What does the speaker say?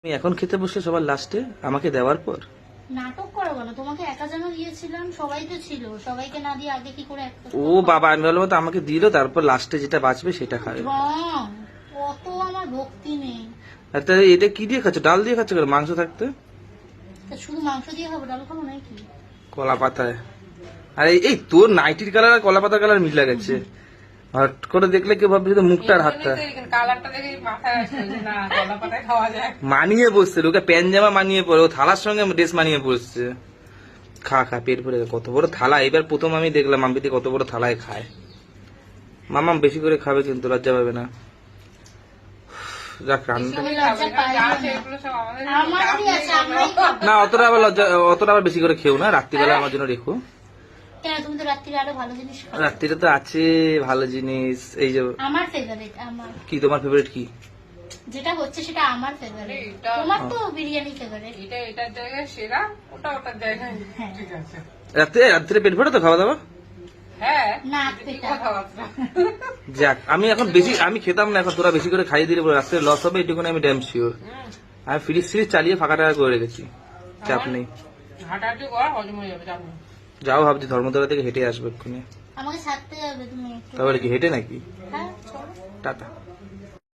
তুমি এখন খেতে বসলে সবার লাস্টে আমাকে দেওয়ার পর নাটক করো বলো, তোমাকে একা যেন দিয়েছিলাম, সবাই তো ছিল, সবাইকে না দিয়ে আগে কি করে একটা ও বাবা, আমি ভাবলাম তো আমাকে দিল, তারপর লাস্টে যেটা বাঁচবে সেটা খাবে। রং, অত আমার ভক্তি নেই। আর তা এটা কি দিয়ে খাচ্ছ? ডাল দিয়ে খাচ্ছ কেন? মাংস থাকতে তা শুধু মাংস দিয়ে খাবো, ডাল খাবো নাকি? কলা পাতায়। আরে এই তোর নাইটির কালার আর কলা পাতার কালার মিলা গেছে। হট করে দেখলে কেউ ভাববে শুধু মুখটা আর হাতটা কালারটা দেখে মাথায় আসছে যে না কলা পাতায় খাওয়া যায়। মানিয়ে বসছে, লোকে প্যান জামা মানিয়ে পড়ে, ও থালার সঙ্গে ড্রেস মানিয়ে পড়ছে। খা খা, পেট ভরে খা। কত বড় থালা, এবার প্রথম আমি দেখলাম মাম্পিতে কত বড় থালায় খায়। মামাম বেশি করে খাবে কিন্তু লজ্জা পাবে না। যাক রান্না আমি লজ্জা পাই যা না। আছে এগুলো সব আমাদের আমারই আছে, আমরাই খাবো। না, অতটা আবার লজ্জা, অতটা আবার বেশি করে খেও না, রাত্রিবেলা আমার জন্য রেখো। কেন, তুমি তো রাত্রিরে আরো ভালো জিনিস খাও। রাত্রিরে তো আছে ভালো জিনিস। এই যে আমার ফেভারিট, আমার কি তোমার ফেভারিট কি? যেটা হচ্ছে সেটা আমার ফেভারিট। এটা- তোমার তো বিরিয়ানি ফেভারিট। এটা এটার জায়গায় সেরা, ওটা ওটার জায়গায় হ্যাঁ। ঠিক আছে। রাত্রে পেট ভরে তো খাওয়া দাওয়া? হ্যাঁ না, কি পেটা। কথাবার্তা। যাক, আমি এখন বেশি আমি খেতাম না, এখন তোরা বেশি করে খাইয়ে দিলে পরে রাত্রে লস হবে, এটুকুনি আমি ড্যাম শিওর। আমি ফ্রিজ চালিয়ে ফাঁকা টাকা করে রেখেছি, চাপ নেই। হাঁটাহাঁটি করা হজম হয়ে যাবে, জানো। যাও ভাবছি ধর্মতলা থেকে হেঁটে আসবো এক্ষুনি। আমাকে ছাড়তে যাবে তুমি একটু। তারপরে কি হেঁটে নাকি? হ্যাঁ, চলো। টাটা।